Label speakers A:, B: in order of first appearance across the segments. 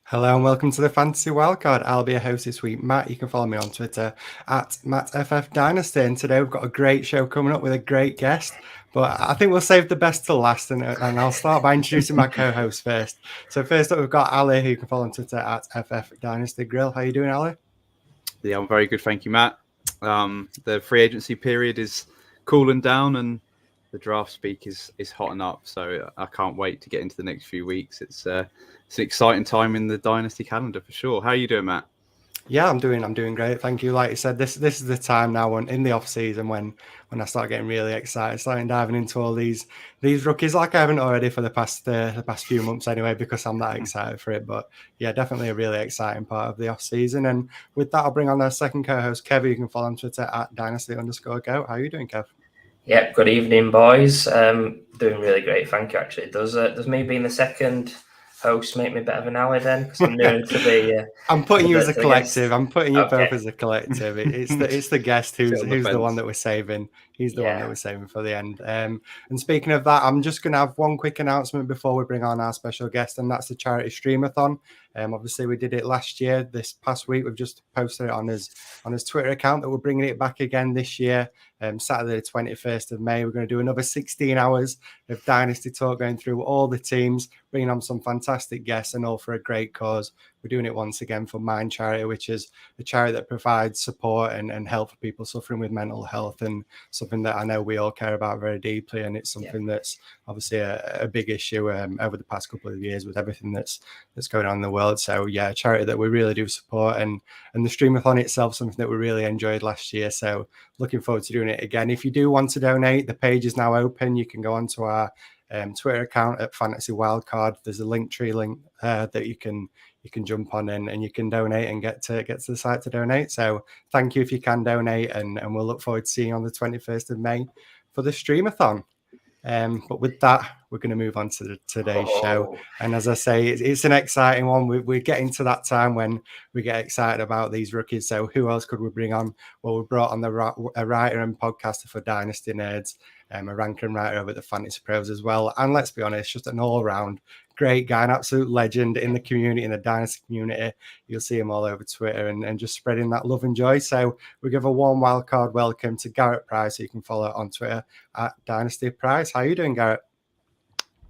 A: Hello and welcome to the Fantasy Wildcard. I'll be your host this week, Matt. You can follow me on Twitter at MattFFDynasty. And today we've got a great show coming up with a great guest. But I think we'll save the best to last. And I'll start by introducing my co-host first. So first up, we've got Ali, who you can follow on Twitter at FFDynasty Grill. How you doing, Ali?
B: Yeah, I'm very good. Thank you, Matt. The free agency period is cooling down and the draft speak is hotting up. So I can't wait to get into the next few weeks. It's an exciting time in the Dynasty calendar for sure. How are you doing, Matt?
A: Yeah, I'm doing great. Thank you. Like you said, this is the time now when in the off season when I start getting really excited, starting diving into all these rookies like I haven't already for the past few months anyway, because I'm that excited for it. But yeah, definitely a really exciting part of the off season. And with that, I'll bring on our second co-host, Kev. You can follow on Twitter at Dynasty_Goat. How are you doing, Kev?
C: Yeah, good evening, boys. Doing really great, thank you. Actually, does me being the second host make me a bit of an ally then? Because I'm new to the.
A: I'm putting you as a collective. I'm putting you
C: Okay.
A: both as a collective. It's the guest who's the one that we're saving. He's the one that we're saving for the end. And speaking of that, I'm just going to have one quick announcement before we bring on our special guest, and that's the charity streamathon. Obviously, we did it last year. This past week, we've just posted it on his Twitter account that we're bringing it back again this year. Saturday, the 21st of May, we're going to do another 16 hours of Dynasty talk, going through all the teams, bringing on some fantastic guests, and all for a great cause. We're doing it once again for Mind Charity, which is a charity that provides support and help for people suffering with mental health, and something that I know we all care about very deeply. And it's something that's obviously a big issue over the past couple of years with everything that's going on in the world. So yeah, a charity that we really do support, and the streamathon itself, something that we really enjoyed last year. So looking forward to doing it again. If you do want to donate, the page is now open. You can go onto our Twitter account at Fantasy Wildcard. There's a Linktree link that you can jump on and you can donate and get to the site to donate. So thank you if you can donate, and we'll look forward to seeing you on the 21st of May for the streamathon. But with that, we're going to move on to today's show. And as I say, it's an exciting one. We're getting to that time when we get excited about these rookies. So who else could we bring on? Well, we brought on a writer and podcaster for Dynasty Nerds, a ranker and writer over at the Fantasy Pros as well. And let's be honest, just an all-round great guy, an absolute legend in the community, in the Dynasty community. You'll see him all over Twitter and just spreading that love and joy. So we give a warm wildcard welcome to Garrett Price, who you can follow on Twitter at Dynasty Price. How are you doing, Garrett?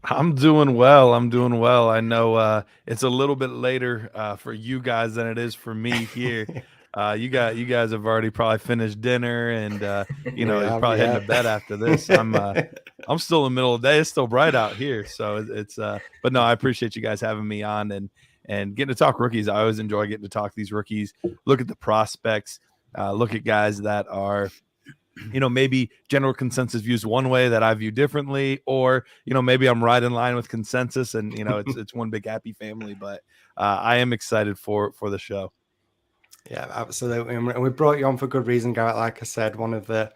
D: I'm doing well. I know it's a little bit later for you guys than it is for me here. You guys have already probably finished dinner, and you're probably heading to bed after this. I'm still in the middle of the day. It's still bright out here, so it's. But no, I appreciate you guys having me on and getting to talk rookies. I always enjoy getting to talk these rookies. Look at the prospects. Look at guys that are, maybe general consensus views one way that I view differently, or, maybe I'm right in line with consensus, and, it's one big happy family. But I am excited for the show.
A: Yeah, absolutely. And we brought you on for good reason, Garrett. Like I said, one of the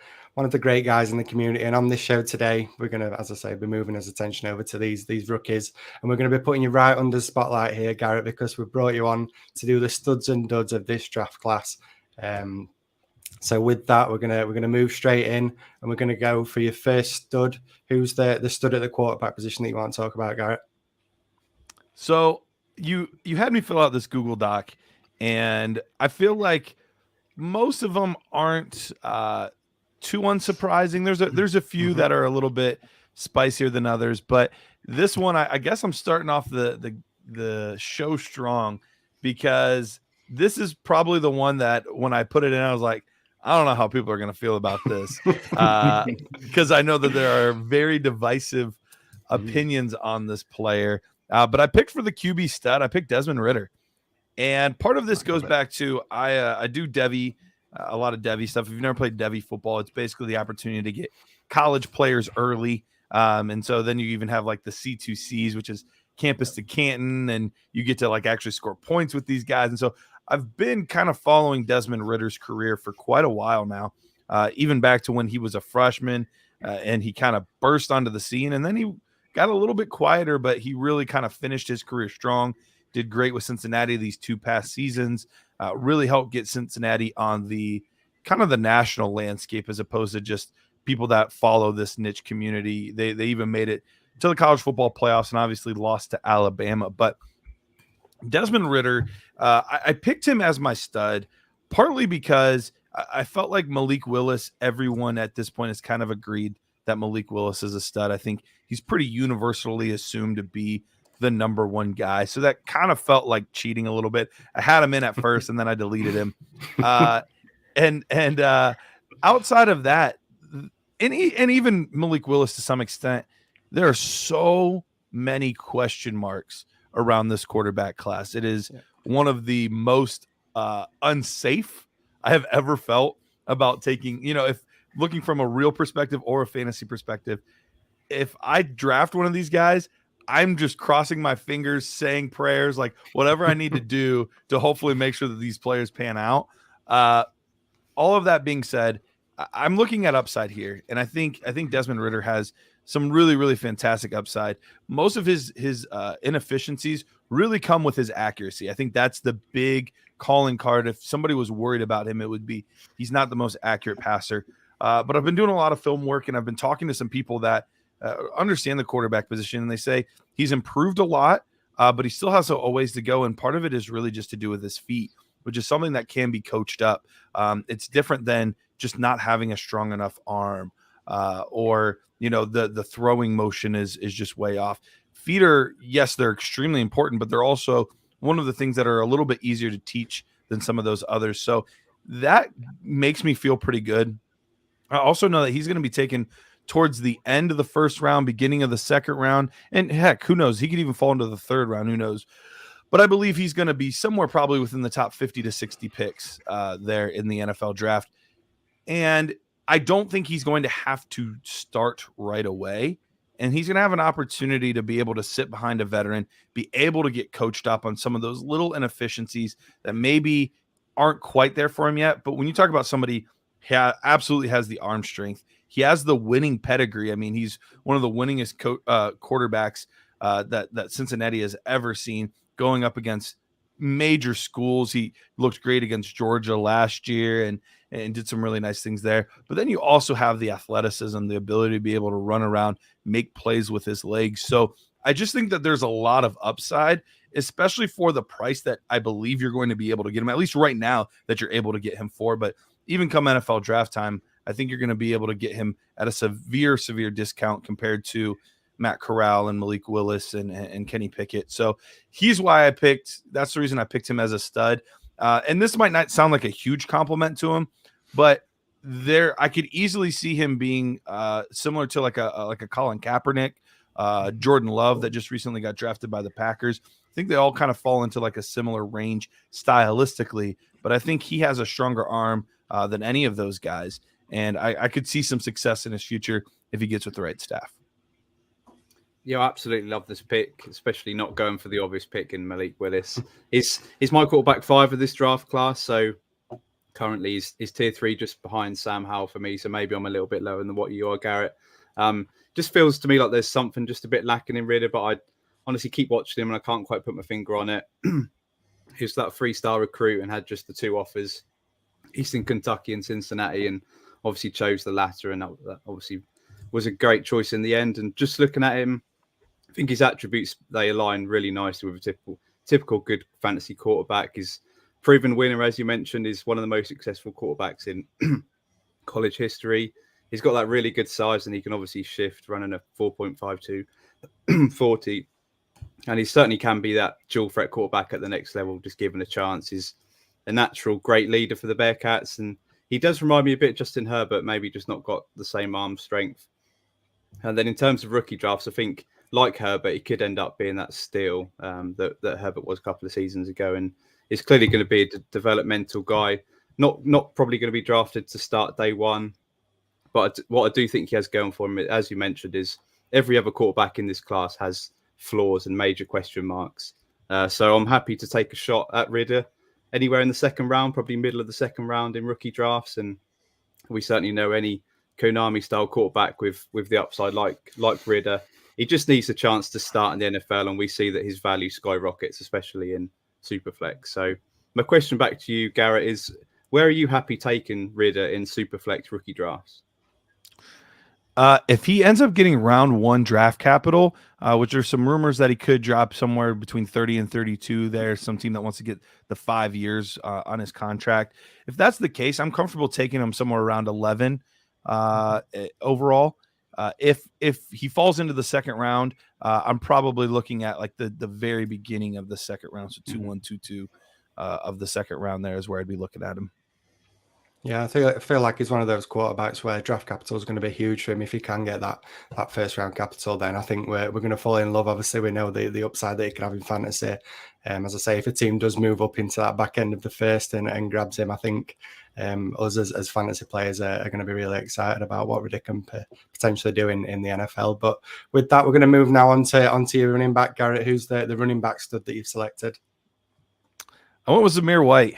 A: great guys in the community. And on this show today, we're going to, as I say, be moving his attention over to these rookies. And we're going to be putting you right under the spotlight here, Garrett, because we brought you on to do the studs and duds of this draft class. So with that, we're gonna move straight in, and we're gonna go for your first stud. Who's the stud at the quarterback position that you want to talk about, Garrett?
D: So you had me fill out this Google Doc, and I feel like most of them aren't too unsurprising. There's a few that are a little bit spicier than others, but this one, I guess I'm starting off the show strong, because this is probably the one that when I put it in, I was like, I don't know how people are going to feel about this, because I know that there are very divisive opinions on this player. But I picked for the QB stud. I picked Desmond Ritter. And part of this goes back to I do Devy, a lot of Devy stuff. If you've never played Devy football, it's basically the opportunity to get college players early. And so then you even have like the C2Cs, which is campus to Canton, and you get to like actually score points with these guys. And so I've been kind of following Desmond Ritter's career for quite a while now, even back to when he was a freshman, and he kind of burst onto the scene, and then he got a little bit quieter, but he really kind of finished his career strong, did great with Cincinnati these two past seasons, really helped get Cincinnati on the kind of the national landscape as opposed to just people that follow this niche community. They even made it to the college football playoffs and obviously lost to Alabama. But Desmond Ritter, I picked him as my stud, partly because I felt like Malik Willis, everyone at this point has kind of agreed that Malik Willis is a stud. I think he's pretty universally assumed to be the number one guy. So that kind of felt like cheating a little bit. I had him in at first and then I deleted him. And outside of that, and even Malik Willis to some extent, there are so many question marks around this quarterback class. It is one of the most unsafe I have ever felt about taking, if looking from a real perspective or a fantasy perspective, if I draft one of these guys, I'm just crossing my fingers, saying prayers, like whatever I need to do to hopefully make sure that these players pan out. All of that being said, I'm looking at upside here, and I think Desmond Ritter has some really, really fantastic upside. Most of his inefficiencies really come with his accuracy. I think that's the big calling card. If somebody was worried about him, it would be he's not the most accurate passer. But I've been doing a lot of film work, and I've been talking to some people that understand the quarterback position, and they say he's improved a lot, but he still has a ways to go, and part of it is really just to do with his feet, which is something that can be coached up. It's different than just not having a strong enough arm, or the throwing motion is just way off. Feet are, yes, they're extremely important, but they're also one of the things that are a little bit easier to teach than some of those others. So that makes me feel pretty good. I also know that he's going to be taken towards the end of the first round, beginning of the second round, and heck, who knows? He could even fall into the third round. Who knows? But I believe he's going to be somewhere probably within the top 50 to 60 picks there in the NFL draft. And I don't think he's going to have to start right away. And he's going to have an opportunity to be able to sit behind a veteran, be able to get coached up on some of those little inefficiencies that maybe aren't quite there for him yet. But when you talk about somebody who absolutely has the arm strength, he has the winning pedigree. I mean, he's one of the winningest quarterbacks that Cincinnati has ever seen, going up against major schools. He looked great against Georgia last year and did some really nice things there. But then you also have the athleticism, the ability to be able to run around, make plays with his legs. So I just think that there's a lot of upside, especially for the price that I believe you're going to be able to get him, at least right now that you're able to get him for. But even come NFL draft time, I think you're going to be able to get him at a severe discount compared to Matt Corral and Malik Willis and Kenny Pickett. So he's why that's the reason I picked him as a stud. And this might not sound like a huge compliment to him, but I could easily see him being similar to like a Colin Kaepernick, Jordan Love that just recently got drafted by the Packers. I think they all kind of fall into like a similar range stylistically, but I think he has a stronger arm than any of those guys. And I could see some success in his future if he gets with the right staff.
B: Yeah, I absolutely love this pick, especially not going for the obvious pick in Malik Willis. He's my quarterback 5 of this draft class, so currently he's tier 3 just behind Sam Howell for me, so maybe I'm a little bit lower than what you are, Garrett. Just feels to me like there's something just a bit lacking in Ritter, but I honestly keep watching him and I can't quite put my finger on it. He's that 3-star recruit and had just the 2 offers, Eastern Kentucky and Cincinnati, and obviously chose the latter, and that obviously was a great choice in the end. And just looking at him, I think his attributes, they align really nicely with a typical good fantasy quarterback. His proven winner, as you mentioned, is one of the most successful quarterbacks in college history. He's got that really good size, and he can obviously shift, running a 4.52 40. And he certainly can be that dual threat quarterback at the next level, just given a chance. He's a natural great leader for the Bearcats, and he does remind me a bit of Justin Herbert, maybe just not got the same arm strength. And then in terms of rookie drafts, I think like Herbert, he could end up being that steal that Herbert was a couple of seasons ago, and is clearly going to be a developmental guy. Not probably going to be drafted to start day one, but what I do think he has going for him, as you mentioned, is every other quarterback in this class has flaws and major question marks. So I'm happy to take a shot at Ritter anywhere in the second round, probably middle of the second round in rookie drafts, and we certainly know any Konami-style quarterback with the upside like Ritter, he just needs a chance to start in the NFL, and we see that his value skyrockets, especially in Superflex. So my question back to you, Garrett, is where are you happy taking Ritter in Superflex rookie drafts?
D: If he ends up getting round 1 draft capital, which are some rumors that he could drop somewhere between 30 and 32, there's some team that wants to get the 5 years on his contract. If that's the case, I'm comfortable taking him somewhere around 11 overall. If he falls into the second round, I'm probably looking at like the very beginning of the second round, so 2-1, 2-2 of the second round. There is where I'd be looking at him.
A: Yeah, I feel like he's one of those quarterbacks where draft capital is going to be huge for him. If he can get that first round capital, then I think we're going to fall in love. Obviously, we know the upside that he can have in fantasy. As I say, if a team does move up into that back end of the first and grabs him, I think us as fantasy players are going to be really excited about what Ritter can potentially do in the NFL. But with that, we're going to move now onto your running back, Garrett. Who's the running back stud that you've selected?
D: I went with Zamir White.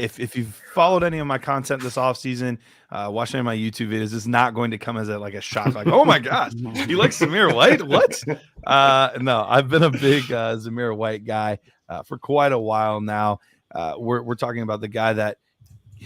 D: If you've followed any of my content this offseason, watching my YouTube videos, it's not going to come as a shock. Like, oh my gosh, you like Zamir White? What? No, I've been a big Zamir White guy for quite a while now. We're talking about the guy that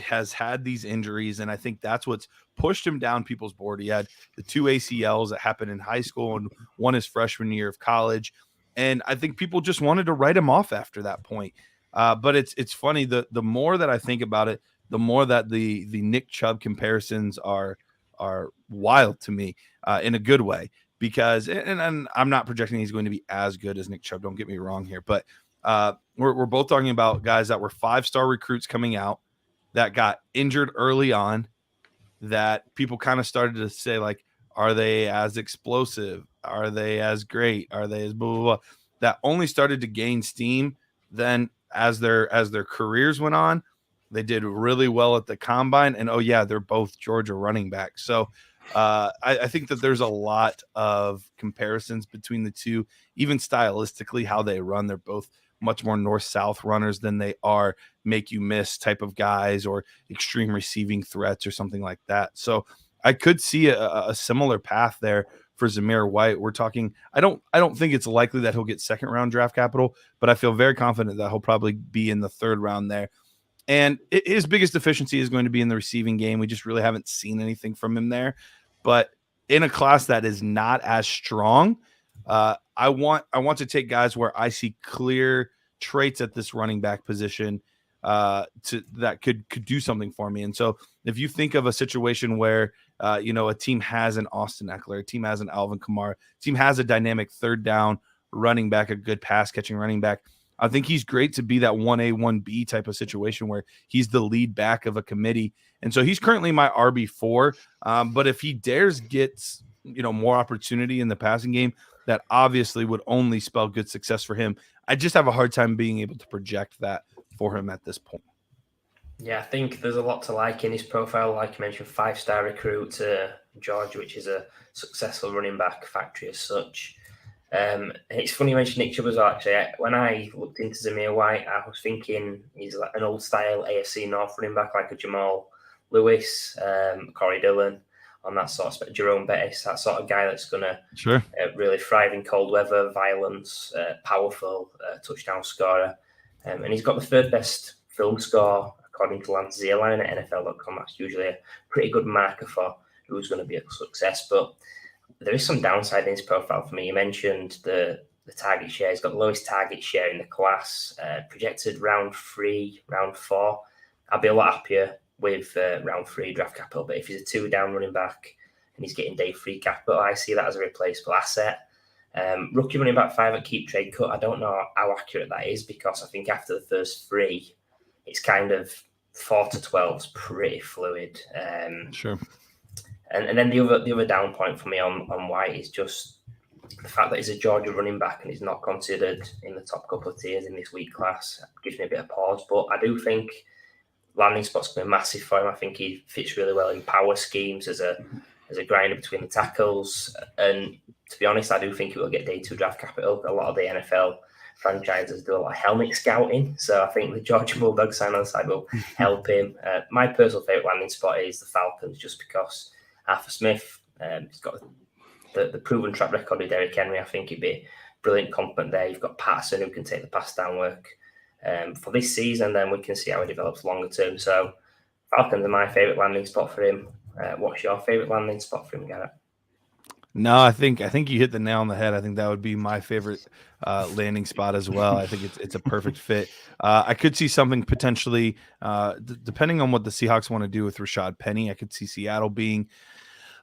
D: has had these injuries, and I think that's what's pushed him down people's board. He had the 2 ACLs that happened in high school and one his freshman year of college, and I think people just wanted to write him off after that point. But it's funny, the more that I think about it, the more that the Nick Chubb comparisons are wild to me in a good way, because and I'm not projecting he's going to be as good as Nick Chubb, don't get me wrong here, but we're both talking about guys that were 5-star recruits coming out that got injured early on, that people kind of started to say, like, are they as explosive? Are they as great? Are they as blah, blah, blah? That only started to gain steam then as their careers went on. They did really well at the combine, and they're both Georgia running backs. So I think that there's a lot of comparisons between the two, even stylistically, how they run. They're both much more north-south runners than they are make you miss type of guys or extreme receiving threats or something like that. So I could see a similar path there for Zamir White. We're talking, I don't think it's likely that he'll get second round draft capital, but I feel very confident that he'll probably be in the third round there. And his biggest deficiency is going to be in the receiving game. We just really haven't seen anything from him there. But in a class that is not as strong, I want to take guys where I see clear traits at this running back position that could do something for me. And so if you think of a situation where a team has an Austin Eckler, a team has an Alvin Kamara, a team has a dynamic third down running back, a good pass catching running back, I think he's great to be that 1A, 1B type of situation where he's the lead back of a committee. And so he's currently my RB4. But if he dares get more opportunity in the passing game, that obviously would only spell good success for him. I just have a hard time being able to project that for him at this point.
C: Yeah, I think there's a lot to like in his profile. Like you mentioned, 5-star recruit to Georgia, which is a successful running back factory as such. It's funny you mentioned Nick Chubb as well, actually. When I looked into Zamir White, I was thinking he's like an old-style AFC North running back, like a Jamal Lewis, Corey Dillon, on that sort of spectrum. Jerome Bettis, that sort of guy that's going to really thrive in cold weather, violence, powerful touchdown scorer. And he's got the third best film score, according to Lance Zierlein at NFL.com. That's usually a pretty good marker for who's going to be a success. But there is some downside in his profile for me. You mentioned the target share. He's got the lowest target share in the class, projected round 3, round 4. I'll be a lot happier with round 3 draft capital. But if he's a 2-down running back and he's getting day 3 capital, I see that as a replaceable asset. Rookie running back 5 at keep trade cut. I don't know how accurate that is, because I think after the first 3, it's kind of 4 to 12 is pretty fluid.
D: Sure.
C: And then the other down point for me on White is just the fact that he's a Georgia running back and he's not considered in the top couple of tiers in this week class. Gives me a bit of pause, but I do think landing spot's going to be massive for him. I think he fits really well in power schemes as a grinder between the tackles. And to be honest, I do think he will get day 2 draft capital. A lot of the NFL franchises do a lot of helmet scouting, so I think the Georgia Bulldogs sign on the side will help him. My personal favourite landing spot is the Falcons, just because Arthur Smith, he's got the proven track record with Derrick Henry. I think he'd be a brilliant complement there. You've got Patterson, who can take the pass down work for this season, then we can see how he develops longer term. So Falcons are my favourite landing spot for him. What's your favourite landing spot for him, Garrett?
D: No, I think you hit the nail on the head. I think that would be my favorite landing spot as well. I think it's a perfect fit. I could see something potentially, depending on what the Seahawks want to do with Rashad Penny. I could see Seattle being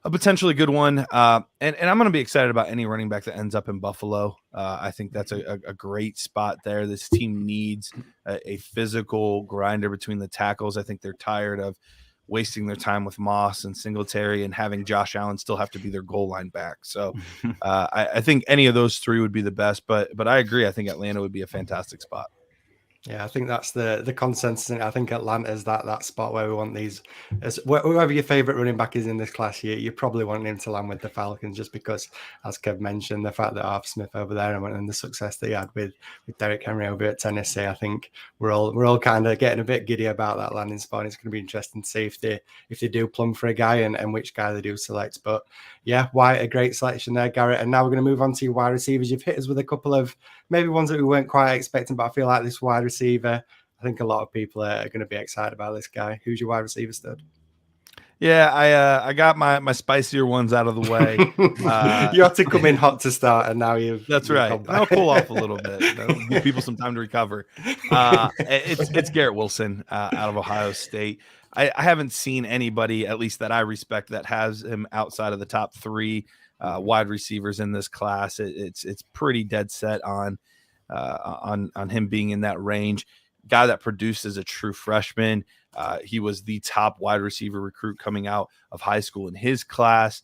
D: a potentially good one. And I'm going to be excited about any running back that ends up in Buffalo. I think that's a great spot there. This team needs a physical grinder between the tackles. I think they're tired of wasting their time with Moss and Singletary and having Josh Allen still have to be their goal line back. So I think any of those three would be the best, but I agree. I think Atlanta would be a fantastic spot.
A: Yeah, I think that's the consensus. I think Atlanta's that spot where we want these. Whoever your favorite running back is in this class, you probably want him to land with the Falcons, just because, as Kev mentioned, the fact that Arthur Smith over there and the success that he had with Derrick Henry over at Tennessee, I think we're all kind of getting a bit giddy about that landing spot. It's going to be interesting to see if they do plumb for a guy and which guy they do select. But yeah, White, a great selection there, Garrett. And now we're going to move on to your wide receivers. You've hit us with a couple of maybe ones that we weren't quite expecting, but I feel like this wide receiver, I think a lot of people are going to be excited about this guy. Who's your wide receiver stud?
D: Yeah, I got my spicier ones out of the way.
A: You have to come in hot to start, and now you've.
D: That's right. I'll cool off a little bit. Give people some time to recover. It's Garrett Wilson out of Ohio State. I haven't seen anybody, at least that I respect, that has him outside of the top three wide receivers in this class. It's pretty dead set on him being in that range. Guy that produced as a true freshman. He was the top wide receiver recruit coming out of high school in his class.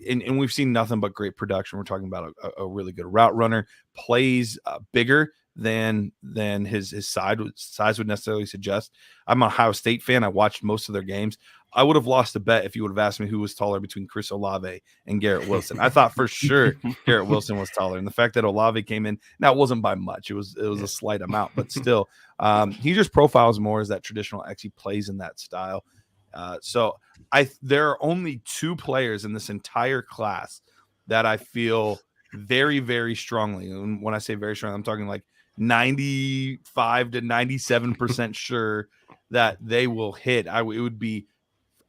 D: And we've seen nothing but great production. We're talking about a really good route runner, plays bigger than his size would necessarily suggest. I'm an Ohio State fan. I watched most of their games. I would have lost a bet if you would have asked me who was taller between Chris Olave and Garrett Wilson. I thought for sure Garrett Wilson was taller. And the fact that Olave came in, now it wasn't by much. It was a slight amount, but still, he just profiles more as that traditional X. He plays in that style. So there are only two players in this entire class that I feel very, very strongly. And when I say very strong, I'm talking like 95 to 97% sure that they will hit. It would be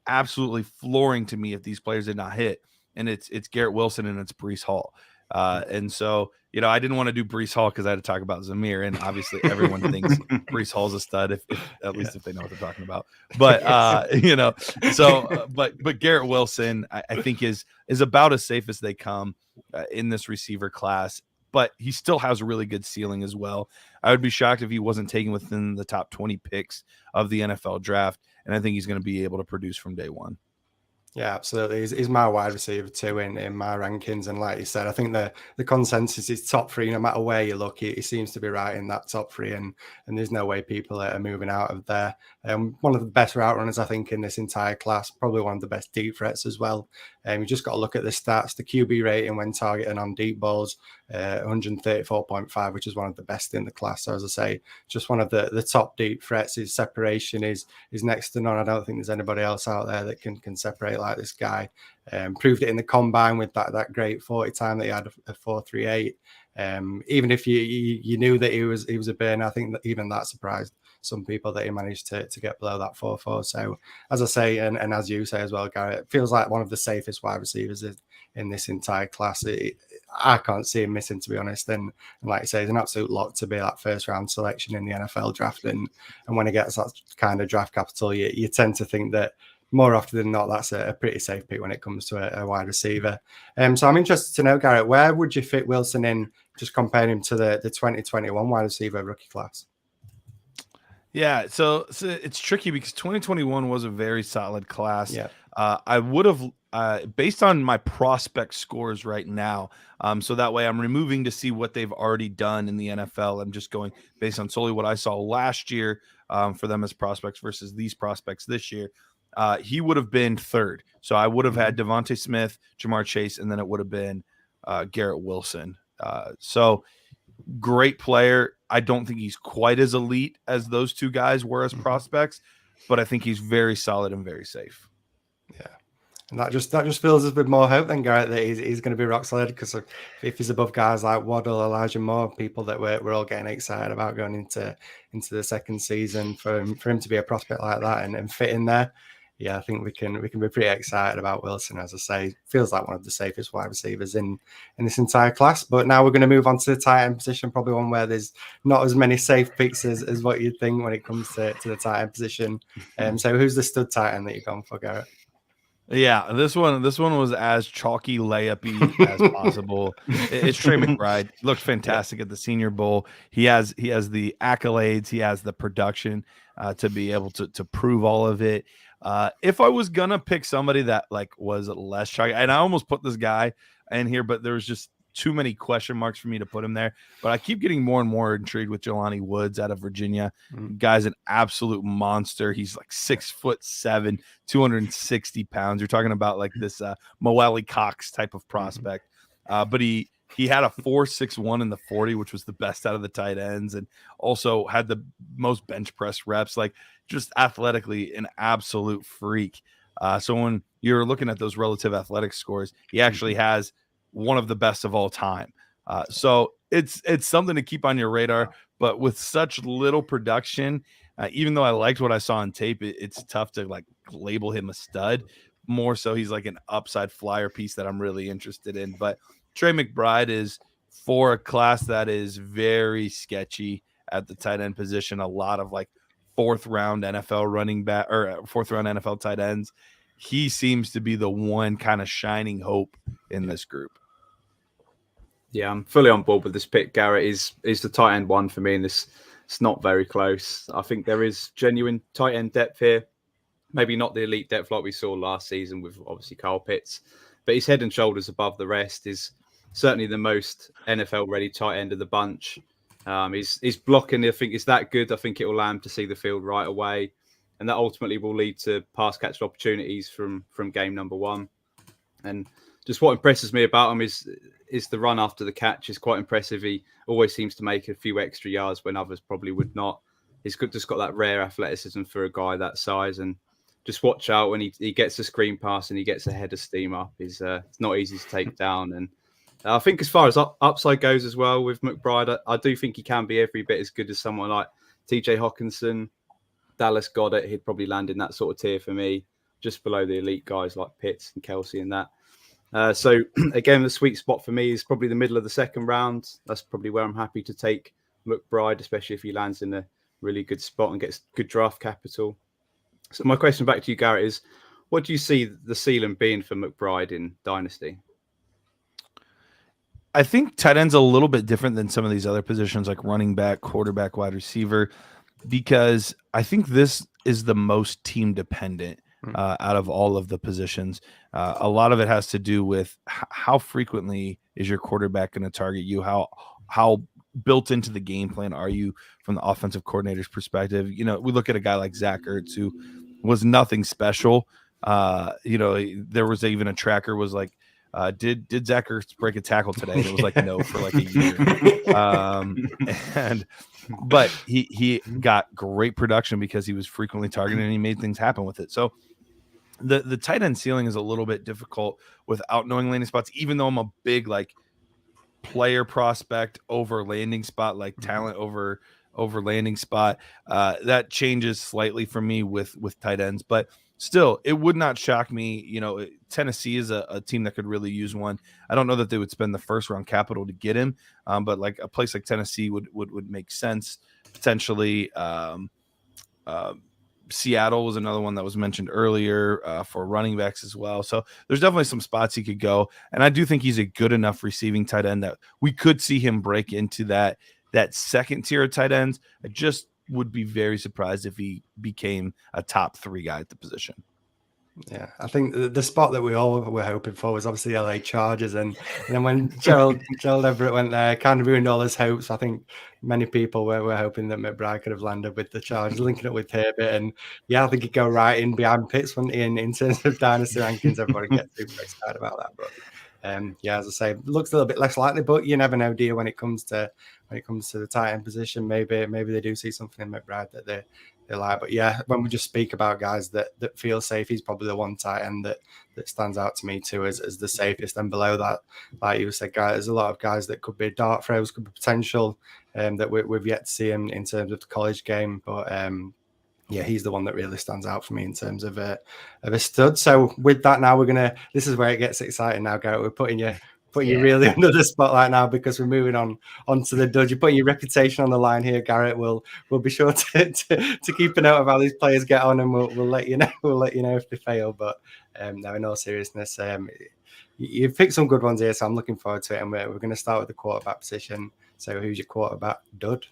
D: absolutely flooring to me if these players did not hit. And it's Garrett Wilson and it's Breece Hall. And so, I didn't want to do Breece Hall because I had to talk about Zamir, and obviously everyone thinks Breece Hall's a stud, if they know what they're talking about. But but Garrett Wilson, I think is about as safe as they come in this receiver class. But he still has a really good ceiling as well. I would be shocked if he wasn't taken within the top 20 picks of the NFL draft, and I think he's going to be able to produce from day one.
A: Yeah, absolutely. He's my wide receiver too in my rankings. And like you said, I think the consensus is top three. No matter where you look, he seems to be right in that top three. And there's no way people are moving out of there. One of the best route runners, I think, in this entire class. Probably one of the best deep threats as well. You just got to look at the stats. The QB rating when targeting on deep balls, 134.5, which is one of the best in the class. So as I say, just one of the top deep threats. His separation is next to none. I don't think there's anybody else out there that can separate like this guy. Proved it in the combine with that great 40 time that he had, a 4.38. Even if you knew that he was a burner, I think that even that surprised some people that he managed to get below that 4.4. So as I say, and as you say as well, Garrett, it feels like one of the safest wide receivers in this entire class. I can't see him missing, to be honest. And like you say, he's an absolute lock to be that first round selection in the NFL draft. And when he gets that kind of draft capital, you tend to think that more often than not, that's a pretty safe pick when it comes to a wide receiver. So I'm interested to know, Garrett, where would you fit Wilson in, just comparing him to the 2021 wide receiver rookie class?
D: Yeah, so it's tricky because 2021 was a very solid class.
A: Yeah.
D: I would have, based on my prospect scores right now, so that way I'm removing to see what they've already done in the NFL. I'm just going based on solely what I saw last year for them as prospects versus these prospects this year. He would have been third. So I would have had Devontae Smith, Jamar Chase, and then it would have been Garrett Wilson. So great player. I don't think he's quite as elite as those two guys were as prospects, but I think he's very solid and very safe.
A: Yeah. And that just fills us with more hope then, Garrett, that he's going to be rock solid, because if he's above guys like Waddle, Elijah Moore, people that we're all getting excited about going into the second season, for him to be a prospect like that and fit in there, yeah, I think we can be pretty excited about Wilson. As I say, feels like one of the safest wide receivers in this entire class. But now we're going to move on to the tight end position, probably one where there's not as many safe picks as what you'd think when it comes to the tight end position. So who's the stud tight end that you've gone for, Garrett?
D: Yeah, this one was as chalky layup-y as possible. It's Trey McBride. Looked fantastic at the Senior Bowl. He has the accolades. He has the production to be able to prove all of it. If I was gonna pick somebody that like was less chalky, and I almost put this guy in here, but there was just too many question marks for me to put him there. But I keep getting more and more intrigued with Jelani Woods out of Virginia. Guy's an absolute monster. He's like 6'7", 260 pounds. You're talking about like this Moelle Cox type of prospect. But he had a 4.61 in the 40, which was the best out of the tight ends, and also had the most bench press reps. Like just athletically an absolute freak. So when you're looking at those relative athletic scores, he actually has one of the best of all time. So it's something to keep on your radar, but with such little production, even though I liked what I saw on tape, it's tough to like label him a stud. More so he's like an upside flyer piece that I'm really interested in. But Trey McBride is for a class that is very sketchy at the tight end position. A lot of like fourth round NFL running back or fourth round NFL tight ends. He seems to be the one kind of shining hope in this group.
B: Yeah, I'm fully on board with this pick. Garrett is the tight end one for me, and it's not very close. I think there is genuine tight end depth here. Maybe not the elite depth like we saw last season with obviously Kyle Pitts, but he's head and shoulders above the rest. Is certainly the most NFL ready tight end of the bunch. His blocking, I think, is that good. I think it will allow him to see the field right away, and that ultimately will lead to pass catch opportunities from game number one. And just what impresses me about him is the run after the catch is quite impressive. He always seems to make a few extra yards when others probably would not. He's just got that rare athleticism for a guy that size, and just watch out when he gets a screen pass and he gets a head of steam up. It's not easy to take down. And I think as far as upside goes as well with McBride, I do think he can be every bit as good as someone like TJ Hawkinson, Dallas Goedert. He'd probably land in that sort of tier for me, just below the elite guys like Pitts and Kelsey and that. So again, the sweet spot for me is probably the middle of the second round. That's probably where I'm happy to take McBride, especially if he lands in a really good spot and gets good draft capital. So my question back to you, Garrett, is what do you see the ceiling being for McBride in Dynasty?
D: I think tight end's a little bit different than some of these other positions like running back, quarterback, wide receiver, because I think this is the most team dependent out of all of the positions. A lot of it has to do with how frequently is your quarterback going to target you? How built into the game plan are you from the offensive coordinator's perspective? You know, we look at a guy like Zach Ertz, who was nothing special. There was even a tracker was like, did Zach Ertz break a tackle today? And it was like, no, for like a year. But he got great production because he was frequently targeted and he made things happen with it. So the tight end ceiling is a little bit difficult without knowing landing spots, even though I'm a big like player prospect over landing spot, like talent over landing spot. That changes slightly for me with tight ends, but still, it would not shock me. You know, Tennessee is a team that could really use one. I don't know that they would spend the first round capital to get him, but like a place like Tennessee would make sense potentially. Seattle was another one that was mentioned earlier for running backs as well. So there's definitely some spots he could go, and I do think he's a good enough receiving tight end that we could see him break into that second tier of tight ends. I just would be very surprised if he became a top 3 guy at the position.
A: Yeah, I think the spot that we all were hoping for was obviously the LA Chargers, and then when Gerald Everett went there, kind of ruined all his hopes. I think many people were hoping that McBride could have landed with the Chargers, linking up with Herbert, and yeah, I think he'd go right in behind Pitts in terms of dynasty rankings. Everybody gets super excited about that, but yeah, as I say, looks a little bit less likely, but you never know, do you, when it comes to the tight end position. Maybe they do see something in McBride that they like. But yeah, when we just speak about guys that feel safe, he's probably the one tight end that stands out to me too as the safest. And below that, like you said, guys, there's a lot of guys that could be dart throws, could be potential that we've yet to see in terms of the college game. But yeah, he's the one that really stands out for me in terms of a stud. So with that, now this is where it gets exciting now, Garrett. We're putting you really under the spotlight now, because we're moving on to the dud. You're putting your reputation on the line here, Garrett. We'll be sure to keep a note of how these players get on, and we'll let you know. We'll let you know if they fail. But no, in all seriousness, you've picked some good ones here, so I'm looking forward to it. And we're going to start with the quarterback position. So who's your quarterback dud?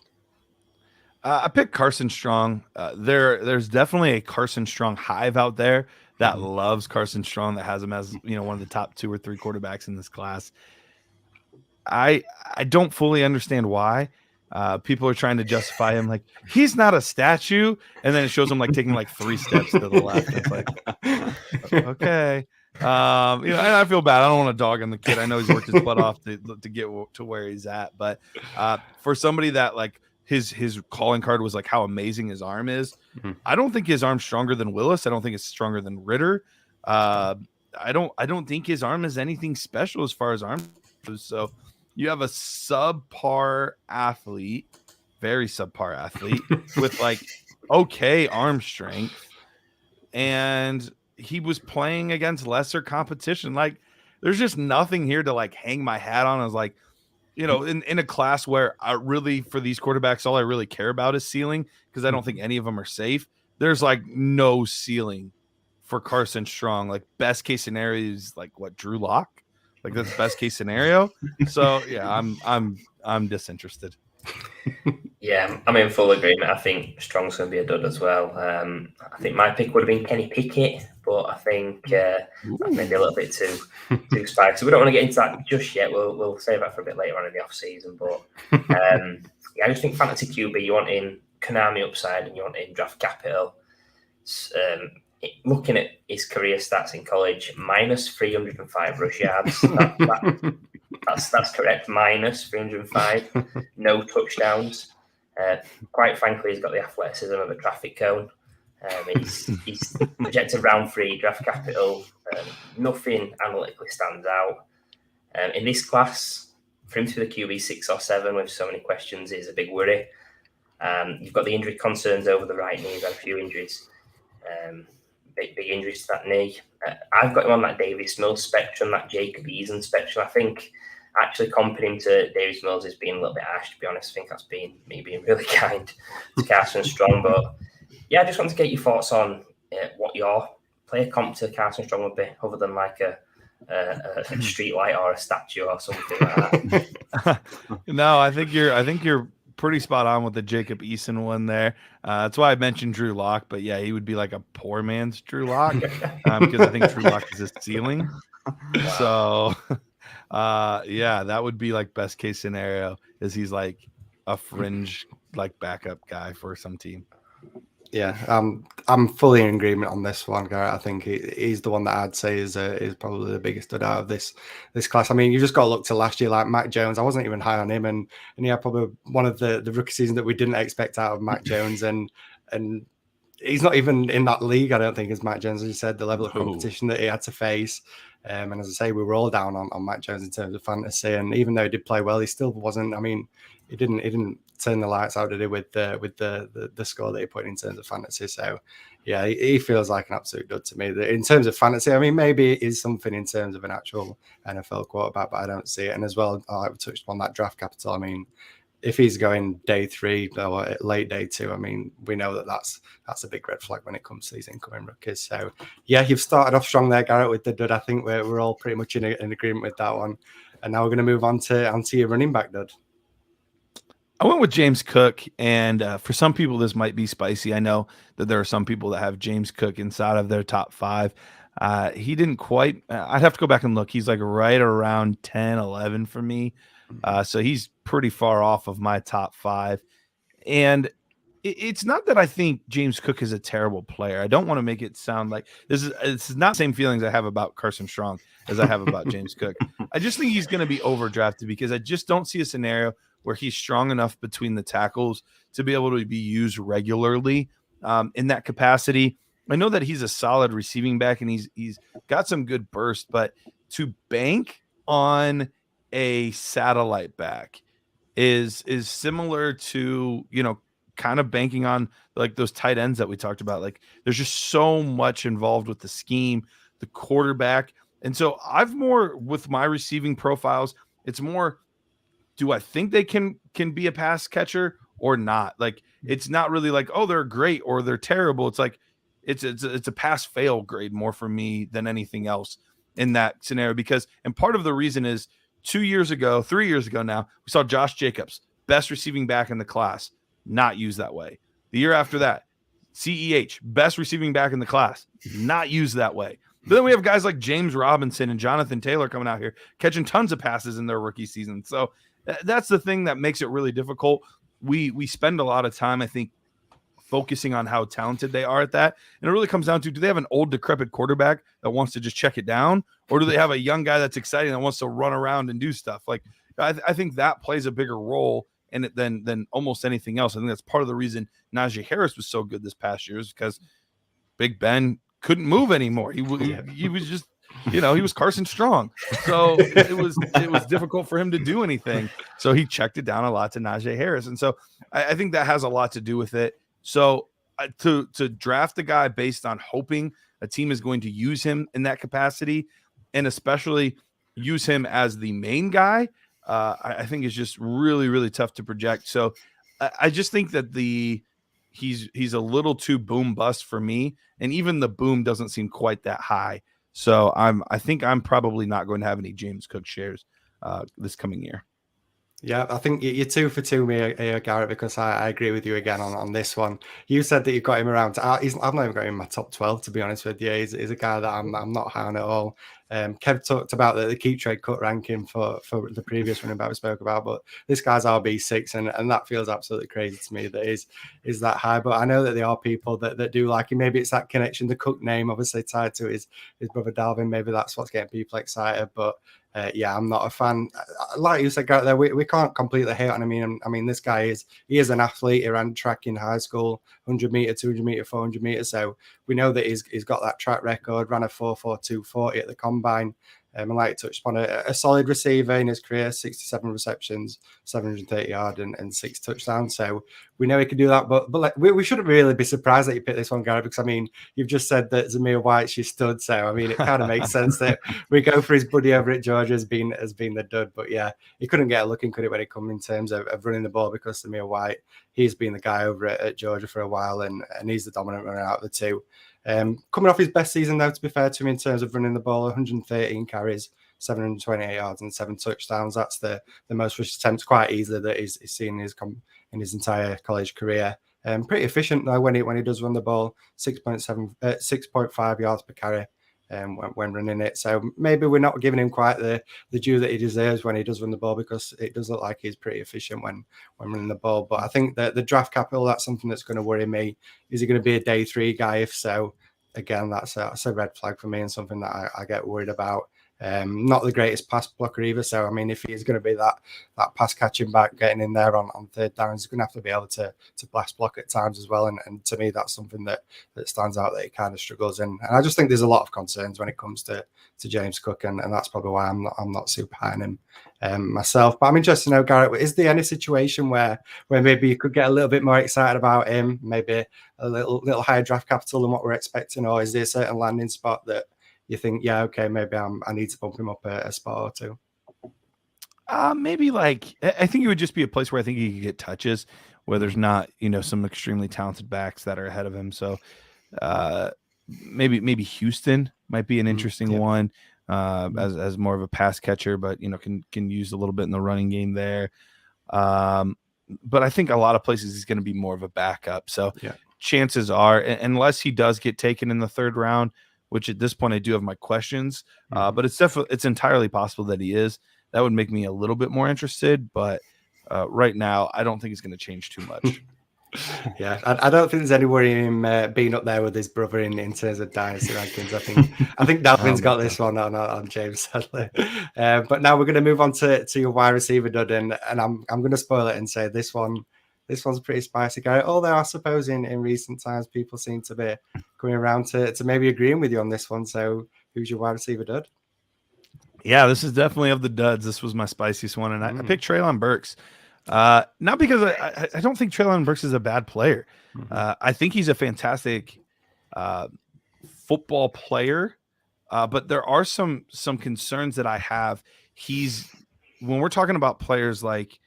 D: I picked Carson Strong. There's definitely a Carson Strong hive out there that loves Carson Strong, that has him as, one of the top 2 or 3 quarterbacks in this class. I don't fully understand why. People are trying to justify him, like, he's not a statue, and then it shows him like taking like 3 steps to the left. It's like, okay. And I feel bad. I don't want to dog on the kid. I know he's worked his butt off to get to where he's at, but for somebody that, like, his calling card was like how amazing his arm is. I don't think his arm's stronger than Willis. I don't think it's stronger than Ritter. I don't think his arm is anything special as far as arm goes. So you have a subpar athlete, very subpar athlete with like okay arm strength, and he was playing against lesser competition. Like, there's just nothing here to like hang my hat on. I was like, in a class where I really, for these quarterbacks, all I really care about is ceiling, because I don't think any of them are safe. There's like no ceiling for Carson Strong. Like, best case scenario is like what, Drew Lock? Like, that's best case scenario. So yeah, I'm disinterested.
C: Yeah, I'm in full agreement. I think Strong's going to be a dud as well. I think my pick would have been Kenny Pickett, but I think maybe a little bit too spicy. We don't want to get into that just yet. We'll save that for a bit later on in the off season. But I just think fantasy QB, you want in Konami upside and you want in draft capital. Looking at his career stats in college, minus 305 rush yards. That's correct. Minus 305, no touchdowns. Quite frankly, he's got the athleticism of a traffic cone. He's projected round 3 draft capital. Nothing analytically stands out. In this class, for him to be the QB 6 or 7 with so many questions is a big worry. You've got the injury concerns over the right knee. He's had a few injuries. Big injuries to that knee. I've got him on that Davis Mills spectrum, that Jacob Eason spectrum. I think actually comparing him to Davis Mills is being a little bit harsh, to be honest. I think that's me being really kind to Carson Strong. But yeah, I just want to get your thoughts on what your player comp to Carson Strong would be, other than like a street light or a statue or something like that.
D: No, I think you're pretty spot on with the Jacob Eason one there. That's why I mentioned Drew Lock, but yeah, he would be like a poor man's Drew Lock, because I think Drew Lock is his ceiling. Wow. So yeah, that would be like best case scenario, is he's like a fringe like backup guy for some team.
A: Yeah, I'm fully in agreement on this one, Garrett. I think he's the one that I'd say is probably the biggest stud out of this class. I mean, you just got to look to last year, like Mac Jones. I wasn't even high on him, and he had probably one of the rookie season that we didn't expect out of Mac Jones, and he's not even in that league, I don't think, as Mac Jones. As you said, the level of competition that he had to face, and as I say, we were all down on Mac Jones in terms of fantasy, and even though he did play well, he still wasn't. I mean, he didn't turn the lights out, did he, with the score that he put in terms of fantasy. So yeah, he feels like an absolute dud to me. In terms of fantasy, I mean, maybe it is something in terms of an actual NFL quarterback, but I don't see it. And as well, I touched on that draft capital. I mean, if he's going day 3 or late day 2, I mean, we know that's a big red flag when it comes to these incoming rookies. So yeah, you've started off strong there, Garrett, with the dud. I think we're all pretty much in agreement with that one. And now we're going to move on to your running back dud.
D: I went with James Cook, and for some people, this might be spicy. I know that there are some people that have James Cook inside of their top 5. He didn't quite, I'd have to go back and look. He's like right around 10, 11 for me. So he's pretty far off of my top 5. And it's not that I think James Cook is a terrible player. I don't want to make it sound like this is not the same feelings I have about Carson Strong as I have about James Cook. I just think he's going to be overdrafted, because I just don't see a scenario where he's strong enough between the tackles to be able to be used regularly in that capacity. I know that he's a solid receiving back, and he's got some good burst, but to bank on a satellite back is similar to, kind of banking on like those tight ends that we talked about. Like there's just so much involved with the scheme, the quarterback. And so I've more with my receiving profiles, it's more, do I think they can be a pass catcher or not? Like it's not really like, oh, they're great or they're terrible. It's like it's a pass fail grade more for me than anything else in that scenario. Because, and part of the reason is 3 years ago now, we saw Josh Jacobs, best receiving back in the class, not used that way. The year after that, CEH, best receiving back in the class, not used that way. But then we have guys like James Robinson and Jonathan Taylor coming out here catching tons of passes in their rookie season. So that's the thing that makes it really difficult. We spend a lot of time, I think, focusing on how talented they are at that. And it really comes down to, do they have an old decrepit quarterback that wants to just check it down? Or do they have a young guy that's exciting that wants to run around and do stuff? Like, I think that plays a bigger role in it than almost anything else. I think that's part of the reason Najee Harris was so good this past year, is because Big Ben couldn't move anymore. He was just, he was Carson Strong. So it was difficult for him to do anything. So he checked it down a lot to Najee Harris. And so I think that has a lot to do with it. So to draft a guy based on hoping a team is going to use him in that capacity, and especially use him as the main guy, I think is just really, really tough to project. So I just think that he's a little too boom bust for me, and even the boom doesn't seem quite that high. So I think I'm probably not going to have any James Cook shares this coming year.
A: Yeah, I think you're 2 for 2 here, Garrett, because I agree with you again on this one. You said that you've got him around. I've not even got him in my top 12, to be honest with you. He's a guy that I'm not high on at all. Kev talked about the keep trade cut ranking for the previous running back we spoke about, but this guy's RB6, and that feels absolutely crazy to me that is that high. But I know that there are people that do like him. Maybe it's that connection, the Cook name obviously tied to his brother Dalvin. Maybe that's what's getting people excited. But yeah, I'm not a fan. Like you said, Garrett, there we can't completely hate on him. I mean, this guy is an athlete. He ran track in high school, 100 meter, 200 meter, 400 meters. So we know that he's got that track record. Ran a 4.42 40 at the combine. And like you touched upon, a solid receiver in his career, 67 receptions, 730 yards and 6 touchdowns. So we know he can do that. But like, we shouldn't really be surprised that you picked this one, Garrett, because, I mean, you've just said that Zamir White's your stud. So, I mean, it kind of makes sense that we go for his buddy over at Georgia has been the dud. But, yeah, he couldn't get a look in, could it, when it comes in terms of running the ball, because Zamir White, he's been the guy over at Georgia for a while, and he's the dominant runner out of the two. Coming off his best season, though, to be fair to him, in terms of running the ball, 113 carries, 728 yards and 7 touchdowns. That's the most rush attempts quite easily that he's seen in his entire college career. Pretty efficient, though, when he does run the ball, 6.5 yards per carry when running it. So maybe we're not giving him quite the due that he deserves when he does run the ball, because it does look like he's pretty efficient when running the ball. But I think that the draft capital, that's something that's going to worry me. Is he going to be a day 3 guy? If so, again, that's a red flag for me, and something that I get worried about. Not the greatest pass blocker either. So, I mean, if he's going to be that pass catching back, getting in there on third down, he's going to have to be able to blast block at times as well. And to me, that's something that stands out, that he kind of struggles. And I just think there's a lot of concerns when it comes to James Cook, and that's probably why I'm not super high on him myself. But I'm interested to know, Garrett, is there any situation where maybe you could get a little bit more excited about him, maybe a little higher draft capital than what we're expecting, or is there a certain landing spot that you think, yeah, okay, maybe I need to bump him up a spot or two?
D: Maybe like, I think it would just be a place where I think he could get touches, where there's not, some extremely talented backs that are ahead of him. So maybe Houston might be an interesting one as more of a pass catcher, but can use a little bit in the running game there. But I think a lot of places he's going to be more of a backup. So chances are, unless he does get taken in the 3rd round, which at this point I do have my questions, but it's entirely possible that he is. That would make me a little bit more interested, but right now I don't think it's going to change too much.
A: Yeah, I don't think there's any worry in him being up there with his brother in terms of dynasty rankings. I think Dalvin's got this one on James, sadly. But now we're going to move on to your wide receiver, Dud, and I'm going to spoil it and say this one's pretty spicy, guy. Although I suppose in recent times people seem to be coming around to maybe agreeing with you on this one. So who's your wide receiver, Dud?
D: Yeah, this is definitely of the duds. This was my spiciest one, and I picked Treylon Burks. Not because I don't think Treylon Burks is a bad player. I think he's a fantastic football player, but there are some concerns that I have. When we're talking about players like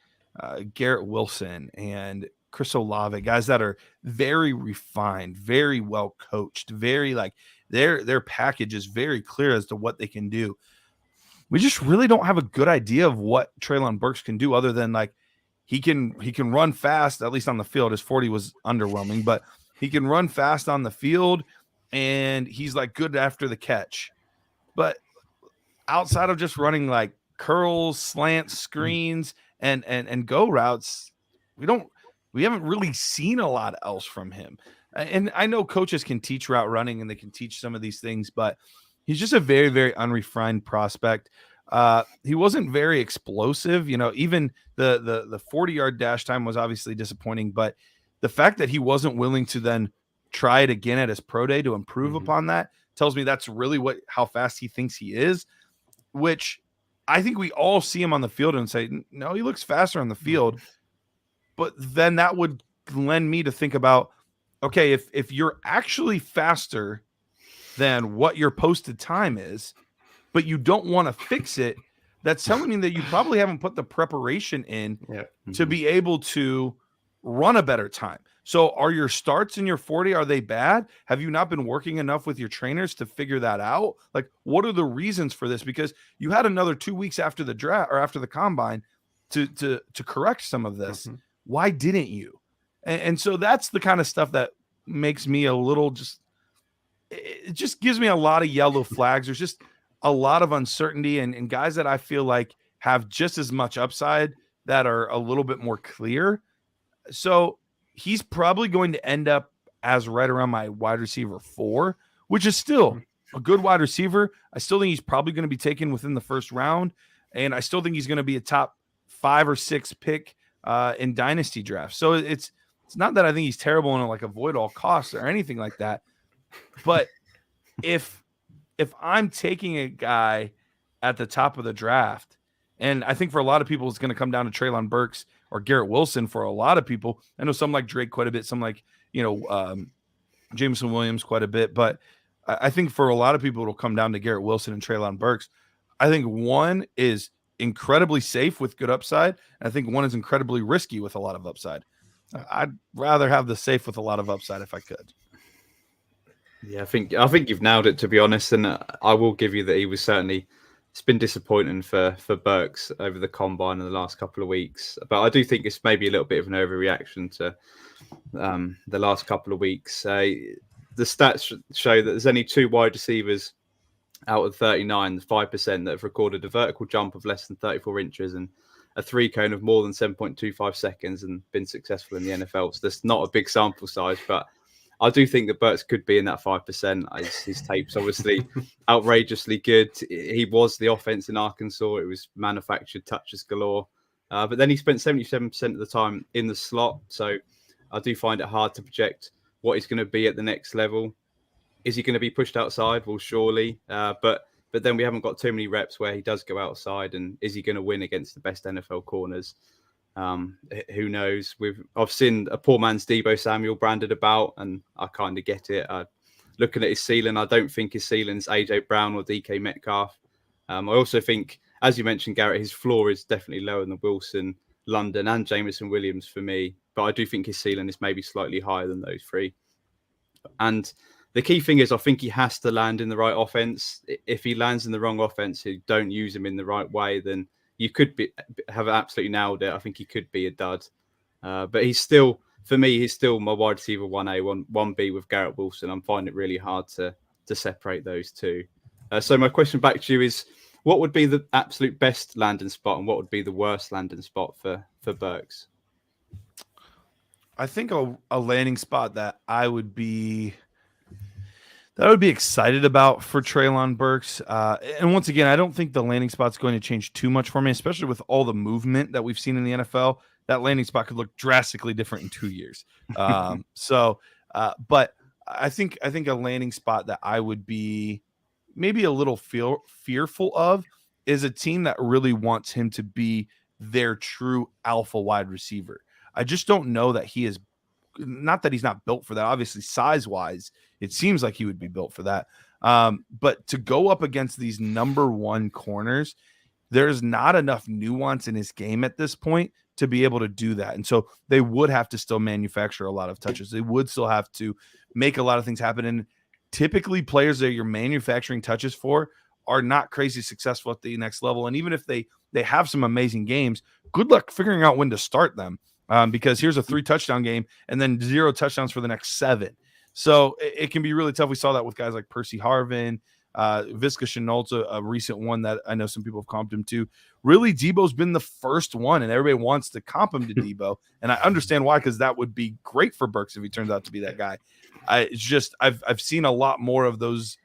D: Garrett Wilson and Chris Olave, guys that are very refined, very well coached, very like their package is very clear as to what they can do. We just really don't have a good idea of what Treylon Burks can do, other than like he can run fast, at least on the field. His 40 was underwhelming, but he can run fast on the field, and he's like good after the catch. But outside of just running like curls, slants, screens, and go routes, we haven't really seen a lot else from him. And I know coaches can teach route running and they can teach some of these things, but he's just a very, very unrefined prospect. He wasn't very explosive. Even the 40-yard dash time was obviously disappointing, but the fact that he wasn't willing to then try it again at his pro day to improve upon that tells me that's really how fast he thinks he is, which I think we all see him on the field and say, no, he looks faster on the field. But then that would lend me to think about, okay, if you're actually faster than what your posted time is, but you don't want to fix it, that's telling me that you probably haven't put the preparation in to be able to run a better time. So are your starts in your 40, are they bad? Have you not been working enough with your trainers to figure that out? Like, what are the reasons for this? Because you had another 2 weeks after the draft or after the combine to correct some of this. Why didn't you? And so that's the kind of stuff that makes me a little it just gives me a lot of yellow flags. There's just a lot of uncertainty and guys that I feel like have just as much upside that are a little bit more clear. So he's probably going to end up as right around my wide receiver 4, which is still a good wide receiver. I still think he's probably going to be taken within the first round. And I still think he's going to be a top 5 or 6 pick in dynasty drafts. So it's not that I think he's terrible and like avoid all costs or anything like that. But if I'm taking a guy at the top of the draft, and I think for a lot of people, it's going to come down to Treylon Burks or Garrett Wilson for a lot of people. I know some like Drake quite a bit, some like, Jameson Williams quite a bit. But I think for a lot of people, it'll come down to Garrett Wilson and Treylon Burks. I think one is incredibly safe with good upside. And I think one is incredibly risky with a lot of upside. I'd rather have the safe with a lot of upside if I could.
B: Yeah, I think you've nailed it, to be honest. And I will give you that he was certainly, it's been disappointing for Burks over the combine in the last couple of weeks. But I do think it's maybe a little bit of an overreaction to the last couple of weeks. The stats show that there's only 2 wide receivers out of 39, 5%, that have recorded a vertical jump of less than 34 inches and a 3-cone of more than 7.25 seconds and been successful in the NFL. So that's not a big sample size, but I do think that Burks could be in that 5%. His tape's obviously outrageously good. He was the offense in Arkansas. It was manufactured touches galore. But then he spent 77% of the time in the slot. So I do find it hard to project what he's going to be at the next level. Is he going to be pushed outside? Well, surely. But then we haven't got too many reps where he does go outside. And is he going to win against the best NFL corners? Who knows? I've seen a poor man's Deebo Samuel branded about, and I kind of get it. Looking at his ceiling, I don't think his ceiling's AJ Brown or DK Metcalf. I also think, as you mentioned, Garrett, his floor is definitely lower than Wilson, London, and Jameson Williams for me. But I do think his ceiling is maybe slightly higher than those 3. And the key thing is, I think he has to land in the right offense. If he lands in the wrong offense, who don't use him in the right way, then you could have absolutely nailed it. I think he could be a dud. But he's still, for me, he's still my wide receiver 1A, 1B with Garrett Wilson. I'm finding it really hard to separate those two. So my question back to you is, what would be the absolute best landing spot and what would be the worst landing spot for Burks?
D: I think a landing spot that I would be excited about for Treylon Burks. And once again, I don't think the landing spot's going to change too much for me, especially with all the movement that we've seen in the NFL. That landing spot could look drastically different in 2 years. But I think a landing spot that I would be maybe a little fearful of is a team that really wants him to be their true alpha wide receiver. I just don't know that he is, not that he's not built for that. Obviously, size-wise, it seems like he would be built for that. But to go up against these number one corners, there's not enough nuance in his game at this point to be able to do that. And so they would have to still manufacture a lot of touches. They would still have to make a lot of things happen. And typically players that you're manufacturing touches for are not crazy successful at the next level. And even if they have some amazing games, good luck figuring out when to start them, because here's a 3-touchdown game and then 0 touchdowns for the next 7. So it can be really tough. We saw that with guys like Percy Harvin, Visca Chenault's a recent one that I know some people have comped him to. Really, Debo's been the first one, and everybody wants to comp him to Debo. And I understand why, because that would be great for Burks if he turns out to be that guy. It's just I've seen a lot more of those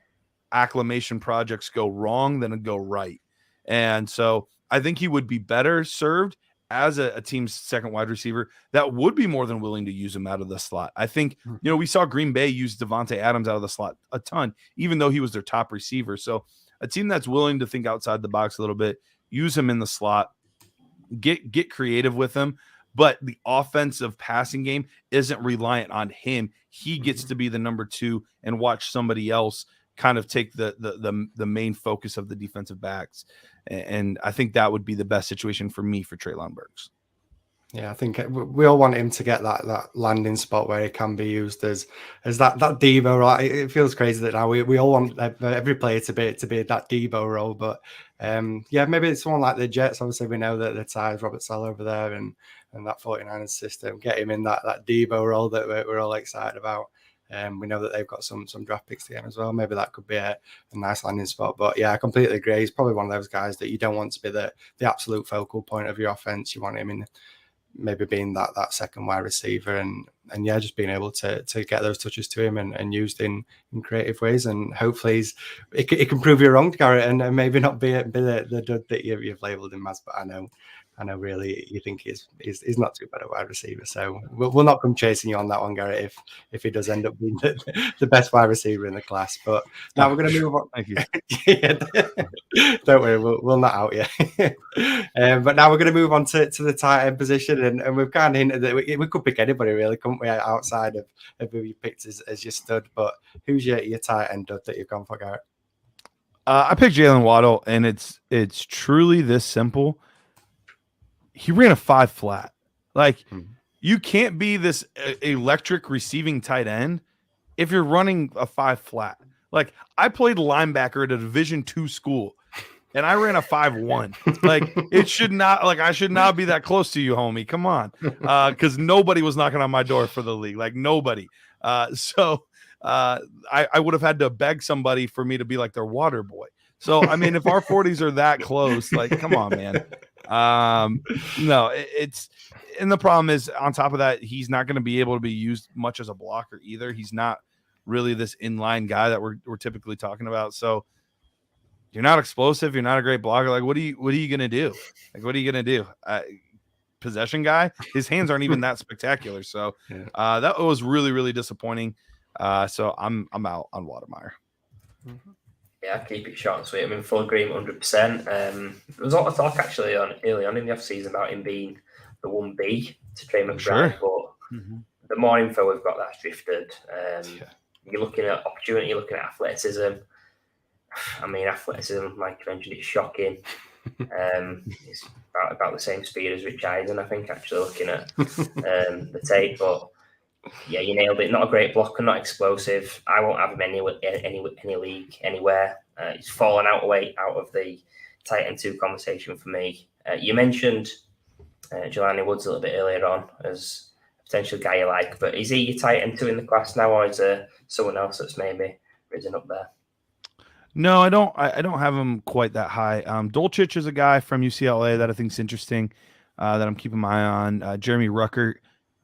D: acclimation projects go wrong than go right. And so I think he would be better served as a team's second wide receiver that would be more than willing to use him out of the slot. I think, we saw Green Bay use Devontae Adams out of the slot a ton, even though he was their top receiver. So a team that's willing to think outside the box a little bit, use him in the slot, get creative with him, but the offensive passing game isn't reliant on him. He gets to be the number 2 and watch somebody else kind of take the main focus of the defensive backs. And I think that would be the best situation for me for Treylon Burks.
A: Yeah, I think we all want him to get that landing spot where he can be used as that Debo, right? It feels crazy that now we all want every player to be that Debo role, but maybe it's someone like the Jets. Obviously, we know that the ties Robert Saleh over there and that 49ers system, get him in that Debo role that we're all excited about. We know that they've got some draft picks to get him as well. Maybe that could be a nice landing spot. But yeah, I completely agree. He's probably one of those guys that you don't want to be the absolute focal point of your offense. You want him in maybe being that second wide receiver and just being able to get those touches to him and used in creative ways. And hopefully it can prove you wrong, Garrett, and maybe not be the dud that you've labelled him as. But I know really you think he's not too bad a wide receiver. So we'll not come chasing you on that one, Garrett, if he does end up being the best wide receiver in the class. But now we're going to move on.
D: Thank you.
A: Don't worry, we'll not out you. But now we're going to move on to the tight end position, and we've kind of hinted that we could pick anybody really, couldn't we, outside of who you picked as your stud. But who's your tight end dud that you've gone for, Garrett?
D: I picked Jalen Waddle, and it's truly this simple. He ran a 5 flat. Like, you can't be this electric receiving tight end if you're running a 5 flat. Like, I played linebacker at a Division II school, and I ran a 5.1. Like, I should not be that close to you, homie. Come on. Because nobody was knocking on my door for the league. Like, nobody. So I would have had to beg somebody for me to be like their water boy. So, I mean, if our 40s are that close, like, come on, man. No, it's, and the problem is, on top of that, he's not going to be able to be used much as a blocker either. He's not really this inline guy that we're typically talking about. So you're not explosive. You're not a great blocker. Like, what are you going to do? Like, what are you going to do? Possession guy, his hands aren't even that spectacular. So that was really, really disappointing. So I'm out on Watermeyer.
C: Mm-hmm. Yeah, keep it short and sweet. I'm in full agreement, 100%. There was a lot of talk actually early on in the off-season about him being the 1B to Trey McBride, but the more info we've got, that's drifted. You're looking at opportunity, you're looking at athleticism. I mean, athleticism, like you mentioned, it's shocking. It's about the same speed as Rich Eisen, I think, actually, looking at the tape, but yeah, you nailed it. Not a great blocker, not explosive. I won't have him any league, anywhere. He's fallen out of the tight end 2 conversation for me. You mentioned Jelani Woods a little bit earlier on as a potential guy you like, but is he your tight end 2 in the class now, or is there someone else that's maybe risen up there?
D: No, I don't have him quite that high. Dolchich is a guy from UCLA that I think is interesting, that I'm keeping my eye on. Jeremy Ruckert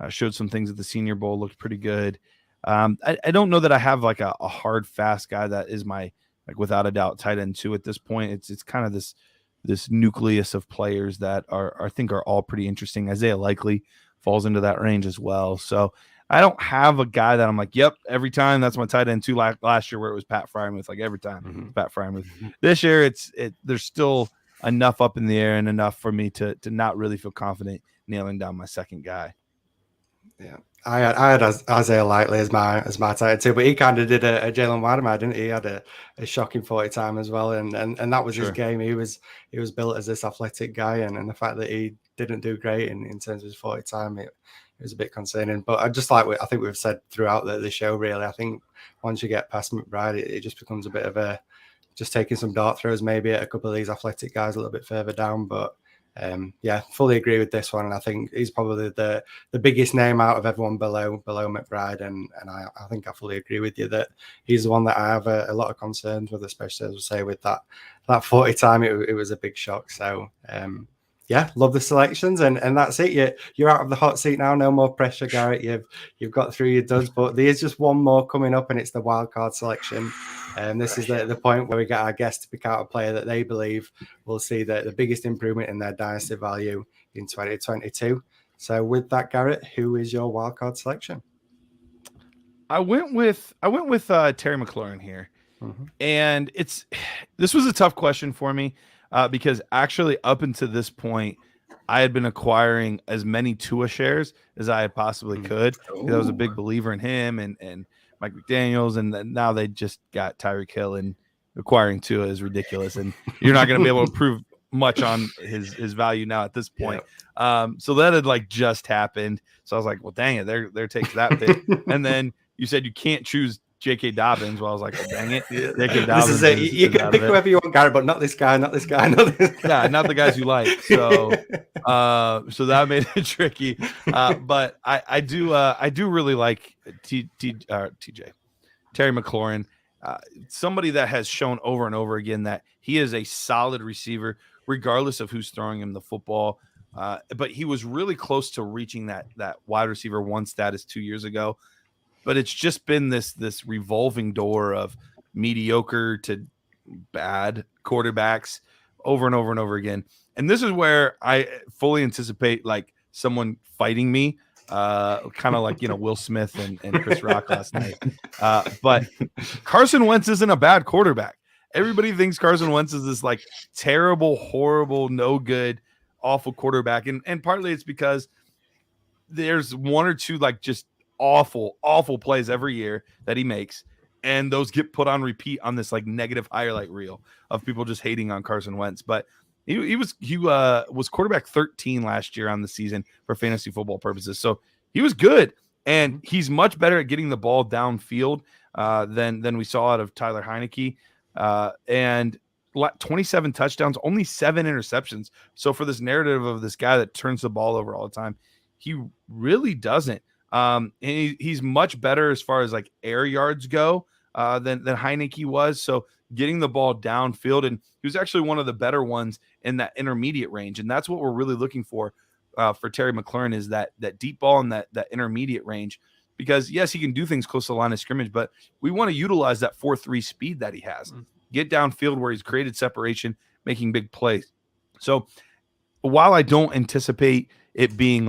D: showed some things at the Senior Bowl, looked pretty good. I don't know that I have like a hard, fast guy that is my, like, without a doubt, tight end 2 at this point. It's kind of this nucleus of players that I think are all pretty interesting. Isaiah Likely falls into that range as well. So I don't have a guy that I'm like, yep, every time that's my tight end 2. Last year where it was Pat Freiermuth, like every time Pat Freiermuth. This year there's still enough up in the air and enough for me to not really feel confident nailing down my second guy.
A: Yeah. I had Isaiah Likely as my tight too, but he kind of did a Jalen Wadamar, didn't he? He had a shocking 40 time as well, and that was his game. He was built as this athletic guy, and the fact that he didn't do great in terms of his 40 time, it was a bit concerning. But I think we've said throughout the show, really, I think once you get past McBride, it just becomes a bit of a just taking some dart throws maybe at a couple of these athletic guys a little bit further down, but. Fully agree with this one, and I think he's probably the biggest name out of everyone below McBride, and I think I fully agree with you that he's the one that I have a lot of concerns with, especially as we say with that 40 time, it was a big shock. So love the selections, and that's it. You're out of the hot seat now. No more pressure, Garrett. You've got through your duds, but there's just one more coming up, and it's the wildcard selection. And this is the point where we get our guests to pick out a player that they believe will see the biggest improvement in their dynasty value in 2022. So with that, Garrett, who is your wildcard selection?
D: I went with Terry McLaurin here, and this was a tough question for me. Because actually up until this point, I had been acquiring as many Tua shares as I possibly could. I was a big believer in him and Mike McDaniels, and then now they just got Tyreek Hill, and acquiring Tua is ridiculous, and you're not going to be able to prove much on his value now at this point. So that had just happened. So I was like, well, dang it, they're taking that pick. And then you said you can't choose J.K. Dobbins. Well, I was like, oh, dang it. J.K. Dobbins.
A: This is it. You can pick whoever you want, Garrett, but not this guy, not this guy, not this guy.
D: Yeah, not the guys you like. So so that made it tricky. But I do really like Terry McLaurin, somebody that has shown over and over again that he is a solid receiver, regardless of who's throwing him the football. But he was really close to reaching that wide receiver 1 status 2 years ago. But it's just been this revolving door of mediocre to bad quarterbacks over and over and over again. And this is where I fully anticipate someone fighting me, kind of like Will Smith and Chris Rock last night. But Carson Wentz isn't a bad quarterback. Everybody thinks Carson Wentz is this terrible, horrible, no good, awful quarterback. And partly it's because there's one or two just awful plays every year that he makes, and those get put on repeat on this negative highlight reel of people just hating on Carson Wentz. But he was quarterback 13 last year on the season for fantasy football purposes, so he was good, and he's much better at getting the ball downfield than we saw out of Tyler Heineke, and 27 touchdowns, only 7 interceptions. So for this narrative of this guy that turns the ball over all the time, he really doesn't. And he's much better as far as air yards go than Heineke was. So getting the ball downfield, and he was actually one of the better ones in that intermediate range. And that's what we're really looking for Terry McLaurin, is that deep ball and that intermediate range, because yes, he can do things close to the line of scrimmage, but we want to utilize that 4.3 speed that he has, get downfield where he's created separation, making big plays. So while I don't anticipate it being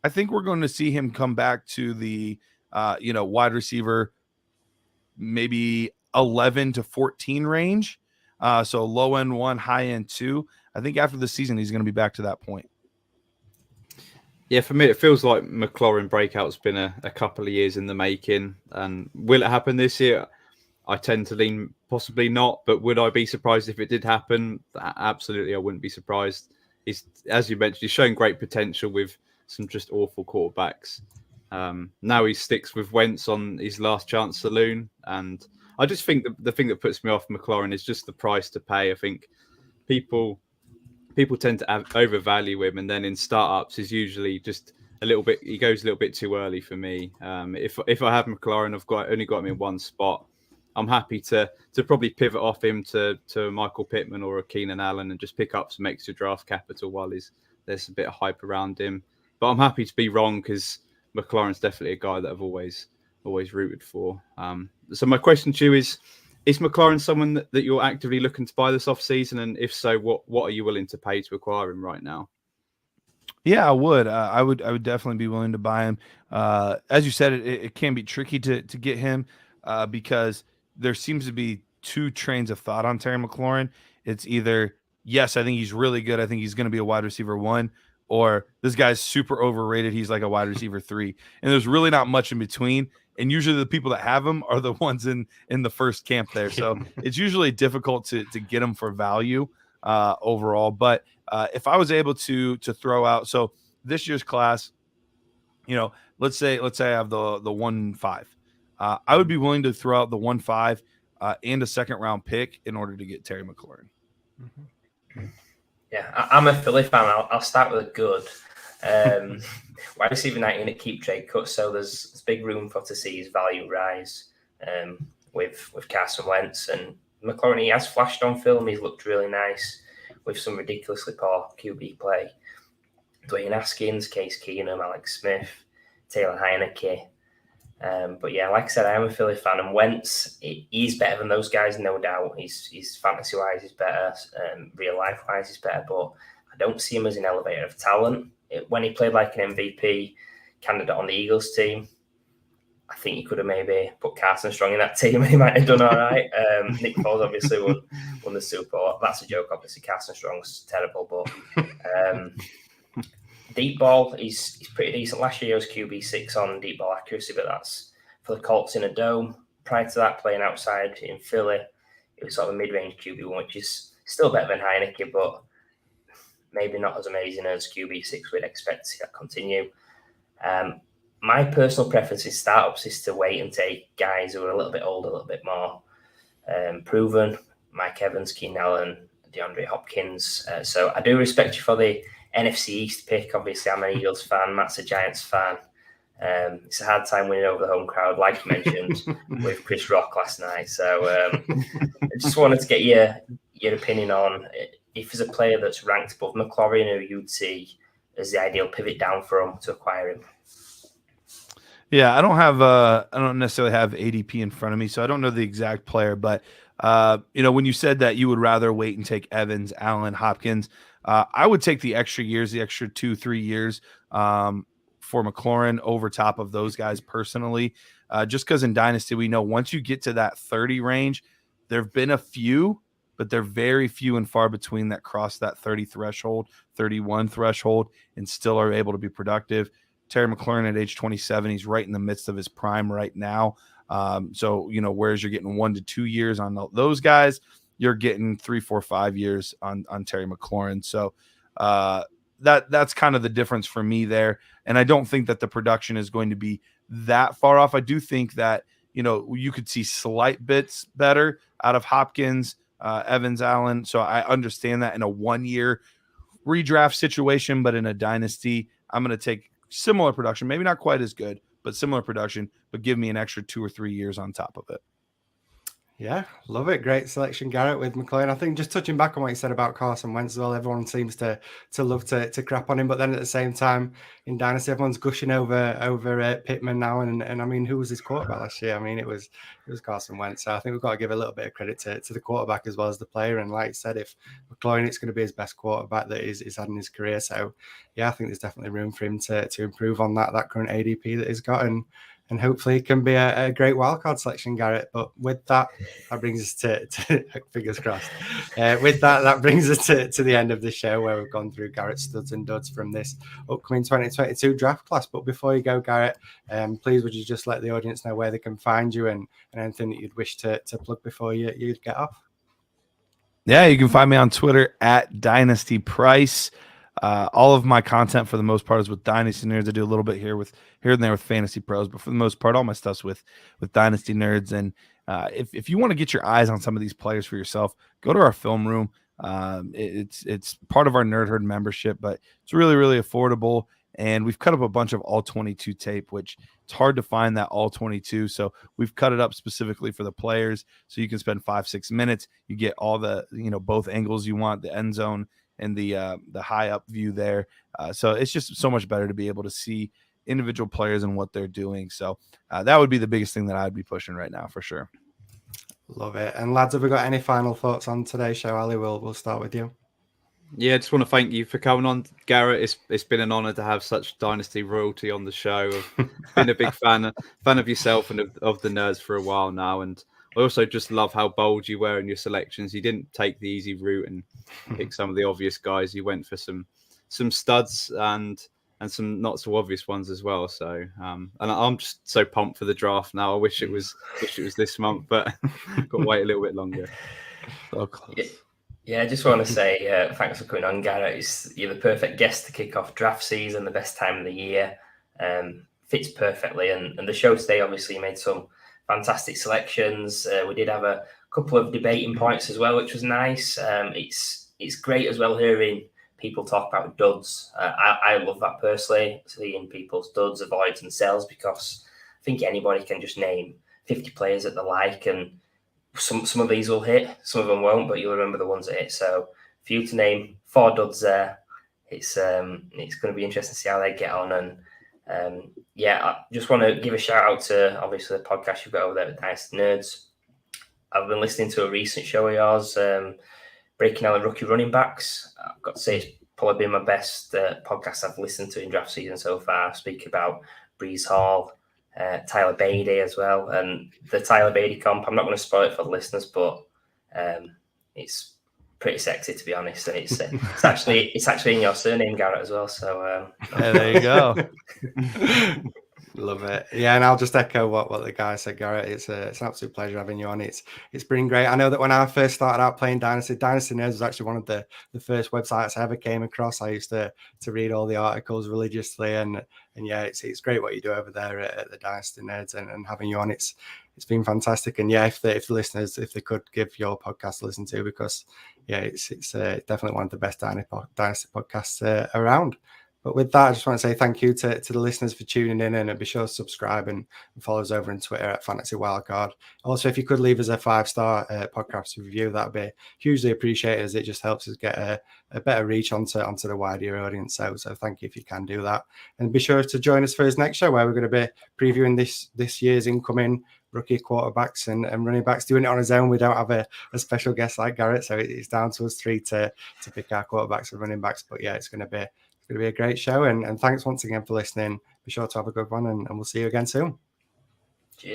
D: I think we're going to see him come back to the, wide receiver, maybe 11 to 14 range. So low end 1, high end 2. I think after the season, he's going to be back to that point.
B: Yeah, for me, it feels like McLaurin breakout's been a couple of years in the making. And will it happen this year? I tend to lean possibly not, but would I be surprised if it did happen? Absolutely, I wouldn't be surprised. He's, as you mentioned, he's showing great potential with some just awful quarterbacks. Now he sticks with Wentz on his last chance saloon, and I just think the thing that puts me off McLaurin is just the price to pay. I think people tend to overvalue him, and then in startups is usually just a little bit. He goes a little bit too early for me. If I have McLaurin, I've only got him in one spot. I'm happy to probably pivot off him to Michael Pittman or a Keenan Allen and just pick up some extra draft capital while there's a bit of hype around him. But I'm happy to be wrong, because McLaurin's definitely a guy that I've always rooted for. So my question to you is McLaurin someone that you're actively looking to buy this offseason? And if so, what are you willing to pay to acquire him right now?
D: Yeah, I would. I would definitely be willing to buy him. As you said, it can be tricky to get him because there seems to be two trains of thought on Terry McLaurin. It's either, yes, I think he's really good. I think he's going to be a wide receiver 1, or this guy's super overrated. He's like a wide receiver 3. And there's really not much in between. And usually the people that have him are the ones in the first camp there. So it's usually difficult to get him for value overall. But if I was able to throw out, so this year's class, let's say I have the 1.5, I would be willing to throw out the 1.5 and a second round pick in order to get Terry McLaurin.
C: Mm-hmm. Yeah, I'm a Philly fan. I'll start with a good wide receiver 19 at keep trade cut. So there's big room to see his value rise with Carson Wentz, and McLaurin. He has flashed on film. He's looked really nice with some ridiculously poor QB play. Dwayne Haskins, Case Keenum, Alex Smith, Taylor Heineke. But yeah, like I said, I am a Philly fan, and Wentz, he's better than those guys, no doubt. He's fantasy-wise, he's better. Real life-wise, he's better. But I don't see him as an elevator of talent. When he played like an MVP candidate on the Eagles team, I think he could have maybe put Carson Strong in that team and he might have done all right. Nick Foles obviously won the Super Bowl. That's a joke, obviously. Carson Strong's terrible, but deep ball, he's pretty decent. Last year he was QB6 on deep ball accuracy, but that's for the Colts in a dome. Prior to that, playing outside in Philly, it was sort of a mid-range QB1, which is still better than Heineke, but maybe not as amazing as QB6 we'd expect to see that continue. My personal preference in startups is to wait and take guys who are a little bit older, a little bit more proven. Mike Evans, Keenan Allen, DeAndre Hopkins. So I do respect you for the NFC East pick. Obviously, I'm an Eagles fan. Matt's a Giants fan. It's a hard time winning over the home crowd, like you mentioned, with Chris Rock last night. So I just wanted to get your opinion on if there's a player that's ranked above McLaurin who you'd see as the ideal pivot down for him to acquire him.
D: Yeah, I don't necessarily have ADP in front of me, so I don't know the exact player. But when you said that you would rather wait and take Evans, Allen, Hopkins, I would take the extra years, the extra 2-3 years for McLaurin over top of those guys personally. Just because in Dynasty we know once you get to that 30 range, there've been a few, but they're very few and far between that cross that 30 threshold, 31 threshold, and still are able to be productive. Terry McLaurin at age 27, he's right in the midst of his prime right now. So, whereas you're getting 1 to 2 years on those guys, you're getting 3, 4, 5 years on Terry McLaurin. So that's kind of the difference for me there. And I don't think that the production is going to be that far off. I do think that, you could see slight bits better out of Hopkins, Evans, Allen. So I understand that in a 1-year redraft situation, but in a dynasty, I'm going to take similar production, maybe not quite as good, but similar production, but give me an extra 2 or 3 years on top of it.
A: Yeah, love it. Great selection, Garrett, with McLaurin. I think just touching back on what you said about Carson Wenzel, well, everyone seems to love to crap on him, but then at the same time in Dynasty, everyone's gushing over Pittman now. And I mean, who was his quarterback last year? I mean, it was Carson Wentz. So I think we've got to give a little bit of credit to the quarterback as well as the player. And like I said, if McLaurin, it's going to be his best quarterback that he's had in his career. So yeah, I think there's definitely room for him to improve on that current ADP that he's got. And hopefully it can be a great wildcard selection, Garrett. But with that brings us to fingers crossed. With that brings us to the end of the show where we've gone through Garrett's studs and duds from this upcoming 2022 draft class. But before you go, Garrett, please would you just let the audience know where they can find you and anything that you'd wish to plug before you get off?
D: Yeah, you can find me on Twitter at DynastyPrice. All of my content for the most part is with Dynasty Nerds. I do a little bit here and there with Fantasy Pros, but for the most part, all my stuff's with Dynasty Nerds. And if you want to get your eyes on some of these players for yourself, go to our film room. It's part of our Nerd Herd membership, but it's really, really affordable. And we've cut up a bunch of all 22 tape, which it's hard to find that all 22. So we've cut it up specifically for the players. So you can spend 5-6 minutes. You get all the, both angles you want, the end zone and the high up view there. So it's just so much better to be able to see individual players and what they're doing. So that would be the biggest thing that I'd be pushing right now for sure.
A: Love it. And lads, have we got any final thoughts on today's show? Ali, we'll start with you.
B: Yeah, I just want to thank you for coming on, Garrett. It's been an honour to have such Dynasty royalty on the show. I've been a big fan of yourself and of the nerds for a while now, and I also just love how bold you were in your selections. You didn't take the easy route and pick some of the obvious guys. You went for some studs and some not so obvious ones as well. So and I'm just so pumped for the draft now. I wish it was this month, but got to wait a little bit longer.
D: So close.
C: Yeah, I just want to say thanks for coming on, Garrett. You're the perfect guest to kick off draft season, the best time of the year. Fits perfectly. And the show today, obviously, made some fantastic selections. We did have a couple of debating points as well, which was nice. It's great as well hearing people talk about duds. I love that personally, seeing people's duds, avoids and sells, because I think anybody can just name 50 players that they like, and some of these will hit, some of them won't, but you'll remember the ones that hit. So for you to name 4 duds there, it's going to be interesting to see how they get on. And I just want to give a shout out to obviously the podcast you've got over there at Dynasty Nerds. I've been listening to a recent show of yours, breaking down the rookie running backs. I've got to say it's probably been my best podcast I've listened to in draft season so far. Speaking about Breeze Hall, Tyler Beatty as well, and the Tyler Beatty comp. I'm not going to spoil it for the listeners, but it's pretty sexy, to be honest. And it's actually in your surname, Garrett, as well. So
D: there you go.
A: Love it. Yeah, and I'll just echo what the guy said, Garrett. It's an absolute pleasure having you on. It's been great. I know that when I first started out playing Dynasty Nerds was actually one of the first websites I ever came across. I used to read all the articles religiously, and yeah, it's great what you do over there at the Dynasty Nerds, and having you on, it's been fantastic. And yeah, if the listeners, if they could give your podcast a listen to, because yeah, it's definitely one of the best Dynasty podcasts around. But with that, I just want to say thank you to the listeners for tuning in, and be sure to subscribe and follow us over on Twitter at Fantasy Wildcard. Also, if you could leave us a 5-star podcast review, that'd be hugely appreciated, as it just helps us get a better reach onto the wider audience. So thank you if you can do that. And be sure to join us for his next show, where we're going to be previewing this year's incoming rookie quarterbacks and running backs, doing it on his own. We don't have a special guest like Garrett, so it's down to us 3 to pick our quarterbacks and running backs. But yeah, it's going to be a great show, and thanks once again for listening. Be sure to have a good one, and we'll see you again soon.